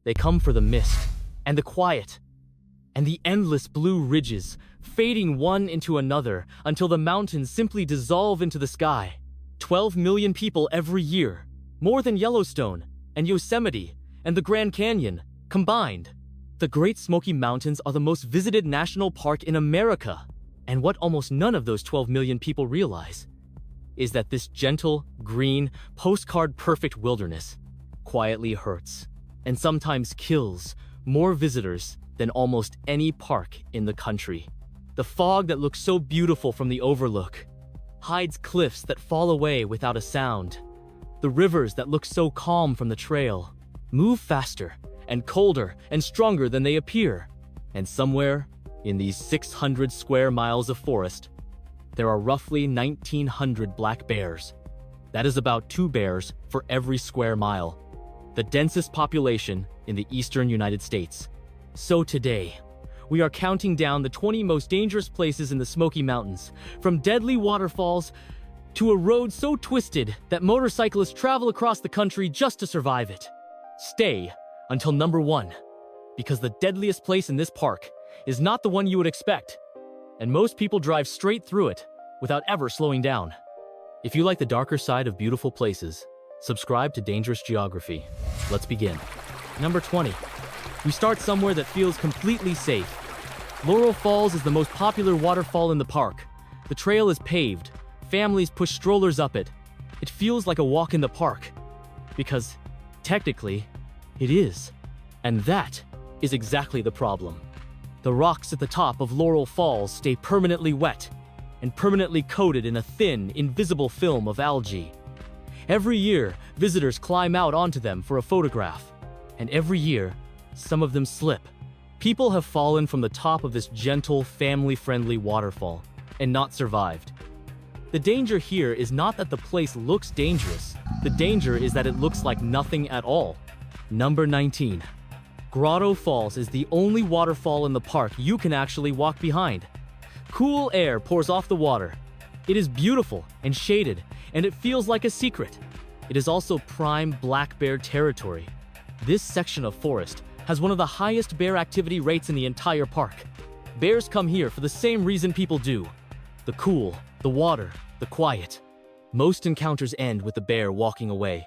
They come for the mist, and the quiet, and the endless blue ridges, fading one into another until the mountains simply dissolve into the sky. 12 million people every year, more than Yellowstone, and Yosemite, and the Grand Canyon, combined. The Great Smoky Mountains are the most visited national park in America, and what almost none of those 12 million people realize is that this gentle, green, postcard-perfect wilderness quietly hurts, and sometimes kills, more visitors than almost any park in the country. The fog that looks so beautiful from the overlook hides cliffs that fall away without a sound. The rivers that look so calm from the trail move faster and colder and stronger than they appear. And somewhere in these 600 square miles of forest, there are roughly 1,900 black bears. That is about 2 bears for every square mile, the densest population in the eastern United States. So today, we are counting down the 20 most dangerous places in the Smoky Mountains, from deadly waterfalls to a road so twisted that motorcyclists travel across the country just to survive it. Stay until number 1, because the deadliest place in this park is not the one you would expect, and most people drive straight through it without ever slowing down. If you like the darker side of beautiful places, subscribe to Dangerous Geography. Let's begin. Number 20. We start somewhere that feels completely safe. Laurel Falls is the most popular waterfall in the park. The trail is paved. Families push strollers up it. It feels like a walk in the park. Because, technically, it is. And that is exactly the problem. The rocks at the top of Laurel Falls stay permanently wet and permanently coated in a thin, invisible film of algae. Every year, visitors climb out onto them for a photograph. And every year, some of them slip. People have fallen from the top of this gentle, family-friendly waterfall and not survived. The danger here is not that the place looks dangerous. The danger is that it looks like nothing at all. Number 19. Grotto Falls is the only waterfall in the park you can actually walk behind. Cool air pours off the water. It is beautiful and shaded, and it feels like a secret. It is also prime black bear territory. This section of forest has one of the highest bear activity rates in the entire park. Bears come here for the same reason people do: the cool, the water, the quiet. Most encounters end with the bear walking away.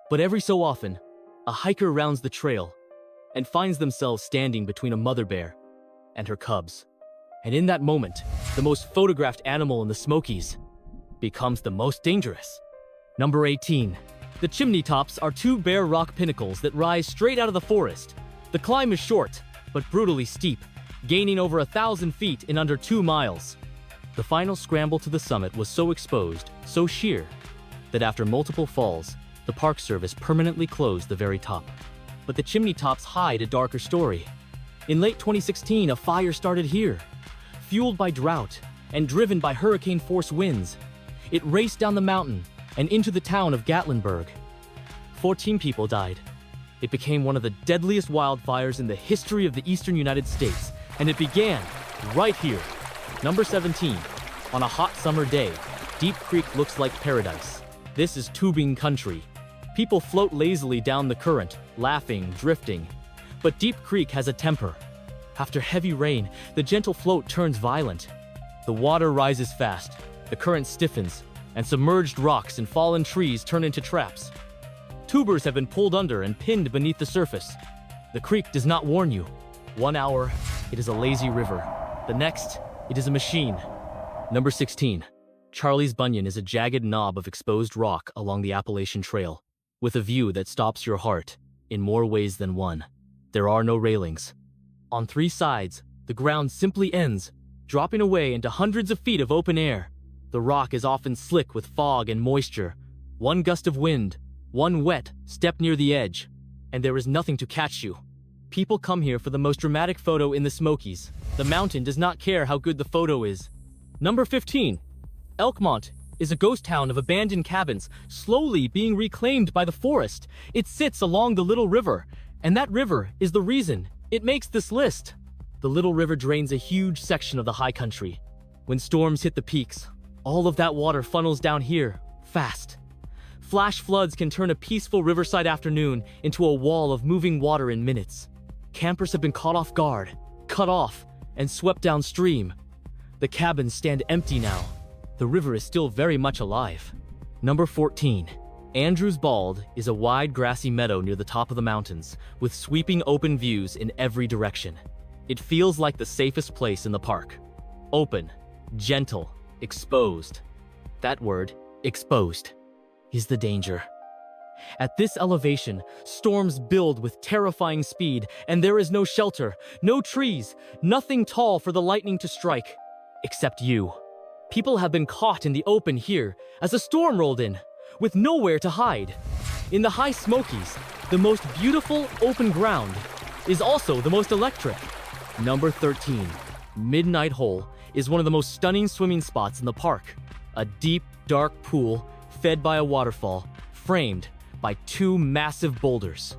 But every so often, a hiker rounds the trail and finds themselves standing between a mother bear and her cubs. And in that moment, the most photographed animal in the Smokies becomes the most dangerous. Number 18. The Chimney Tops are 2 bare rock pinnacles that rise straight out of the forest. The climb is short, but brutally steep, gaining over 1,000 feet in under 2 miles. The final scramble to the summit was so exposed, so sheer, that after multiple falls, the Park Service permanently closed the very top. But the Chimney Tops hide a darker story. In late 2016, a fire started here. Fueled by drought and driven by hurricane-force winds, it raced down the mountain and into the town of Gatlinburg. 14 people died. It became one of the deadliest wildfires in the history of the eastern United States, and it began right here. Number 17. On a hot summer day, Deep Creek looks like paradise. This is tubing country. People float lazily down the current, laughing, drifting. But Deep Creek has a temper. After heavy rain, the gentle float turns violent. The water rises fast, the current stiffens, and submerged rocks and fallen trees turn into traps. Tubers have been pulled under and pinned beneath the surface. The creek does not warn you. 1 hour, it is a lazy river. The next, it is a machine. Number 16. Charlie's Bunion is a jagged knob of exposed rock along the Appalachian Trail, with a view that stops your heart in more ways than one. There are no railings. On 3 sides, the ground simply ends, dropping away into hundreds of feet of open air. The rock is often slick with fog and moisture. One gust of wind, one wet step near the edge, and there is nothing to catch you. People come here for the most dramatic photo in the Smokies. The mountain does not care how good the photo is. Number 15. Elkmont is a ghost town of abandoned cabins, slowly being reclaimed by the forest. It sits along the Little River, and that river is the reason it makes this list. The Little River drains a huge section of the high country. When storms hit the peaks, all of that water funnels down here, fast. Flash floods can turn a peaceful riverside afternoon into a wall of moving water in minutes. Campers have been caught off guard, cut off, and swept downstream. The cabins stand empty now. The river is still very much alive. Number 14. Andrews Bald is a wide grassy meadow near the top of the mountains, with sweeping open views in every direction. It feels like the safest place in the park. Open, gentle, exposed. That word, exposed, is the danger. At this elevation, storms build with terrifying speed, and there is no shelter, no trees, nothing tall for the lightning to strike, except you. People have been caught in the open here as a storm rolled in, with nowhere to hide. In the high Smokies, the most beautiful open ground is also the most electric. Number 13. Midnight Hole is one of the most stunning swimming spots in the park. A deep, dark pool fed by a waterfall, framed by two massive boulders.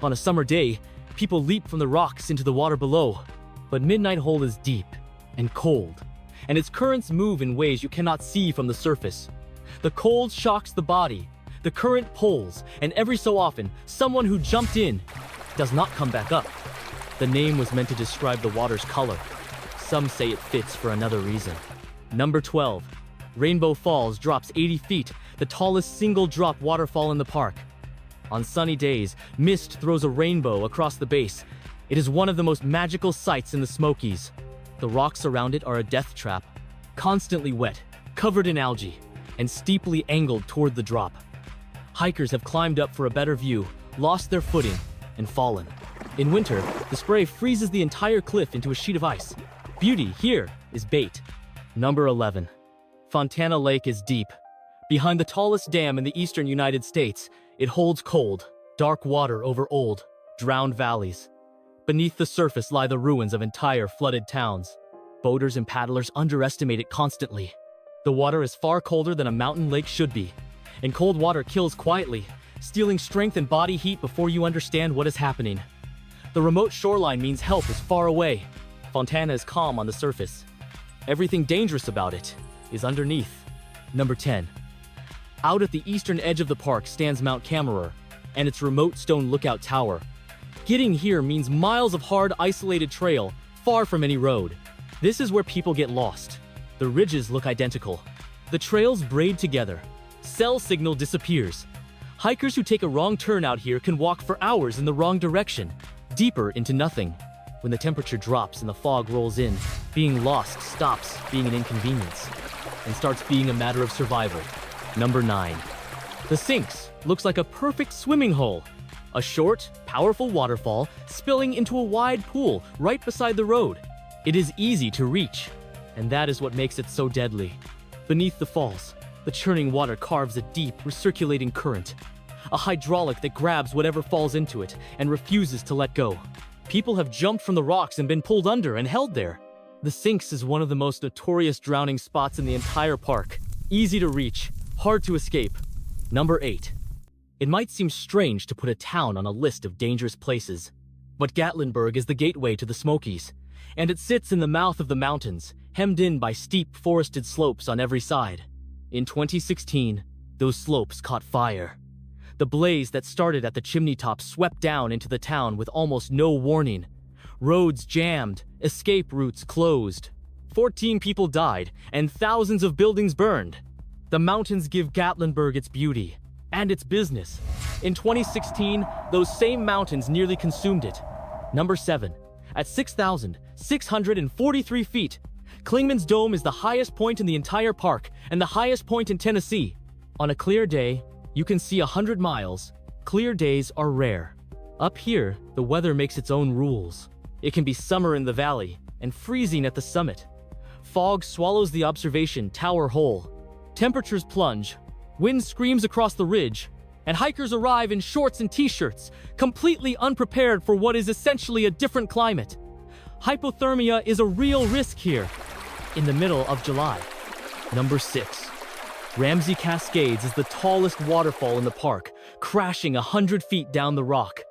On a summer day, people leap from the rocks into the water below. But Midnight Hole is deep and cold, and its currents move in ways you cannot see from the surface. The cold shocks the body, the current pulls, and every so often, someone who jumped in does not come back up. The name was meant to describe the water's color. Some say it fits for another reason. Number 12. Rainbow Falls drops 80 feet, the tallest single-drop waterfall in the park. On sunny days, mist throws a rainbow across the base. It is one of the most magical sights in the Smokies. The rocks around it are a death trap, constantly wet, covered in algae, and steeply angled toward the drop. Hikers have climbed up for a better view, lost their footing, and fallen. In winter, the spray freezes the entire cliff into a sheet of ice. Beauty here is bait. Number 11. Fontana Lake is deep. Behind the tallest dam in the eastern United States, it holds cold, dark water over old, drowned valleys. Beneath the surface lie the ruins of entire flooded towns. Boaters and paddlers underestimate it constantly. The water is far colder than a mountain lake should be, and cold water kills quietly, stealing strength and body heat before you understand what is happening. The remote shoreline means help is far away. Fontana is calm on the surface. Everything dangerous about it is underneath. Number 10. Out at the eastern edge of the park stands Mount Cammerer and its remote stone lookout tower. Getting here means miles of hard, isolated trail, far from any road. This is where people get lost. The ridges look identical. The trails braid together. Cell signal disappears. Hikers who take a wrong turn out here can walk for hours in the wrong direction, deeper into nothing. When the temperature drops and the fog rolls in, being lost stops being an inconvenience and starts being a matter of survival. Number 9. The Sinks looks like a perfect swimming hole. A short, powerful waterfall spilling into a wide pool right beside the road. It is easy to reach, and that is what makes it so deadly. Beneath the falls, the churning water carves a deep, recirculating current. A hydraulic that grabs whatever falls into it and refuses to let go. People have jumped from the rocks and been pulled under and held there. The Sinks is one of the most notorious drowning spots in the entire park. Easy to reach, hard to escape. Number 8. It might seem strange to put a town on a list of dangerous places, but Gatlinburg is the gateway to the Smokies, and it sits in the mouth of the mountains, hemmed in by steep forested slopes on every side. In 2016, those slopes caught fire. The blaze that started at the Chimney Tops swept down into the town with almost no warning. Roads jammed, escape routes closed. 14 people died, and thousands of buildings burned. The mountains give Gatlinburg its beauty and its business. In 2016, those same mountains nearly consumed it. Number 7. At 6,643 feet, Clingmans Dome is the highest point in the entire park and the highest point in Tennessee. On a clear day, you can see 100 miles. Clear days are rare. Up here, the weather makes its own rules. It can be summer in the valley and freezing at the summit. Fog swallows the observation tower whole. Temperatures plunge, wind screams across the ridge, and hikers arrive in shorts and t-shirts, completely unprepared for what is essentially a different climate. Hypothermia is a real risk here. In the middle of July. Number 6. Ramsey Cascades is the tallest waterfall in the park, crashing 100 feet down the rock.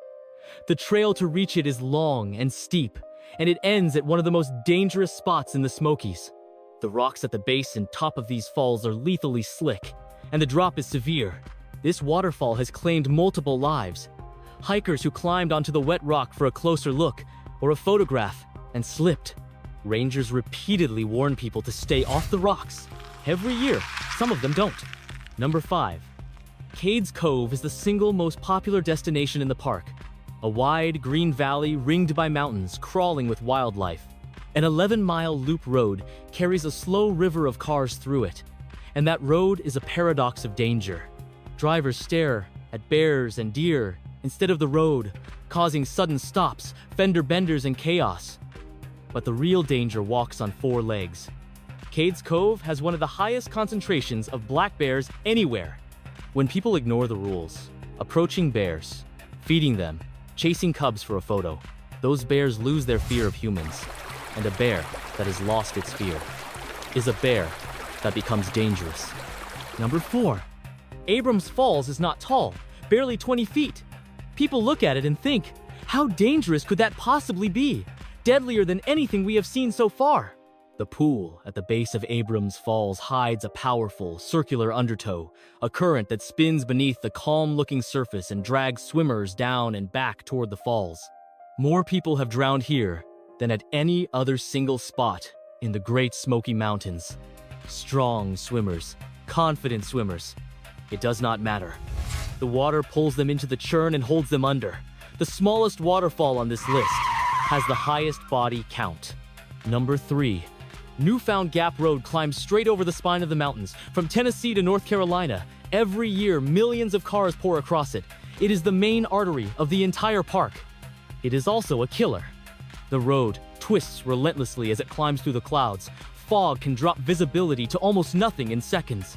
The trail to reach it is long and steep, and it ends at one of the most dangerous spots in the Smokies. The rocks at the base and top of these falls are lethally slick, and the drop is severe. This waterfall has claimed multiple lives. Hikers who climbed onto the wet rock for a closer look or a photograph and slipped. Rangers repeatedly warn people to stay off the rocks. Every year, some of them don't. Number 5. Cades Cove is the single most popular destination in the park. A wide, green valley ringed by mountains crawling with wildlife. An 11-mile loop road carries a slow river of cars through it. And that road is a paradox of danger. Drivers stare at bears and deer instead of the road, causing sudden stops, fender benders, and chaos. But the real danger walks on 4 legs. Cades Cove has one of the highest concentrations of black bears anywhere. When people ignore the rules, approaching bears, feeding them, chasing cubs for a photo, those bears lose their fear of humans. And a bear that has lost its fear is a bear that becomes dangerous. Number 4. Abrams Falls is not tall, barely 20 feet. People look at it and think, how dangerous could that possibly be? Deadlier than anything we have seen so far. The pool at the base of Abrams Falls hides a powerful, circular undertow, a current that spins beneath the calm-looking surface and drags swimmers down and back toward the falls. More people have drowned here than at any other single spot in the Great Smoky Mountains. Strong swimmers, confident swimmers. It does not matter. The water pulls them into the churn and holds them under. The smallest waterfall on this list has the highest body count. Number 3. Newfound Gap Road climbs straight over the spine of the mountains. From Tennessee to North Carolina, every year millions of cars pour across it. It is the main artery of the entire park. It is also a killer. The road twists relentlessly as it climbs through the clouds. Fog can drop visibility to almost nothing in seconds.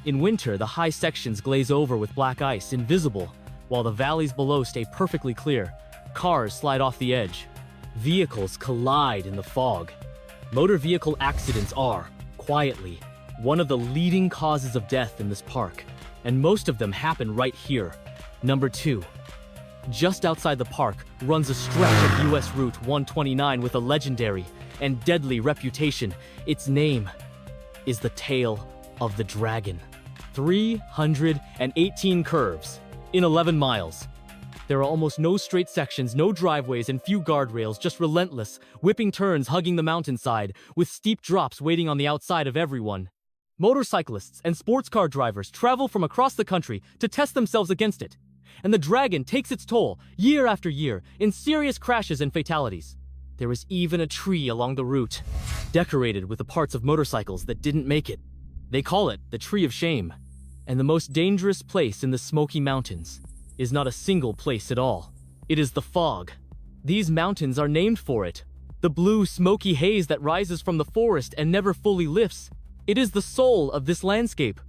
In winter, the high sections glaze over with black ice, invisible, while the valleys below stay perfectly clear. Cars slide off the edge. Vehicles collide in the fog. Motor vehicle accidents are, quietly, one of the leading causes of death in this park, and most of them happen right here. Number 2. Just outside the park runs a stretch of US Route 129 with a legendary and deadly reputation. Its name is the Tail of the Dragon. 318 curves in 11 miles. There are almost no straight sections, no driveways, and few guardrails, just relentless, whipping turns hugging the mountainside, with steep drops waiting on the outside of everyone. Motorcyclists and sports car drivers travel from across the country to test themselves against it. And the dragon takes its toll, year after year, in serious crashes and fatalities. There is even a tree along the route, decorated with the parts of motorcycles that didn't make it. They call it the Tree of Shame. And the most dangerous place in the Smoky Mountains is not a single place at all. It is the fog. These mountains are named for it. The blue, smoky haze that rises from the forest and never fully lifts. It is the soul of this landscape.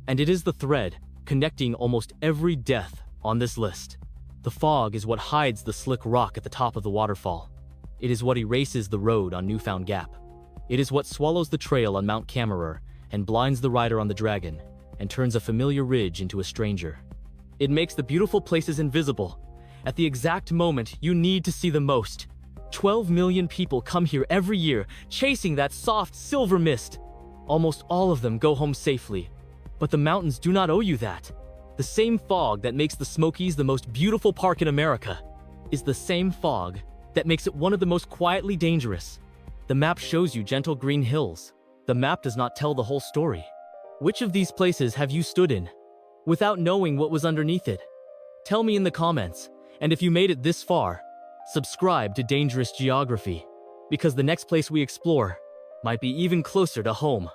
And it is the thread connecting almost every death on this list. The fog is what hides the slick rock at the top of the waterfall. It is what erases the road on Newfound Gap. It is what swallows the trail on Mount Cammerer and blinds the rider on the dragon and turns a familiar ridge into a stranger. It makes the beautiful places invisible at the exact moment you need to see them most. 12 million people come here every year, chasing that soft silver mist. Almost all of them go home safely. But the mountains do not owe you that. The same fog that makes the Smokies the most beautiful park in America is the same fog that makes it one of the most quietly dangerous. The map shows you gentle green hills. The map does not tell the whole story. Which of these places have you stood in without knowing what was underneath it? Tell me in the comments, and if you made it this far, subscribe to Dangerous Geography, because the next place we explore might be even closer to home.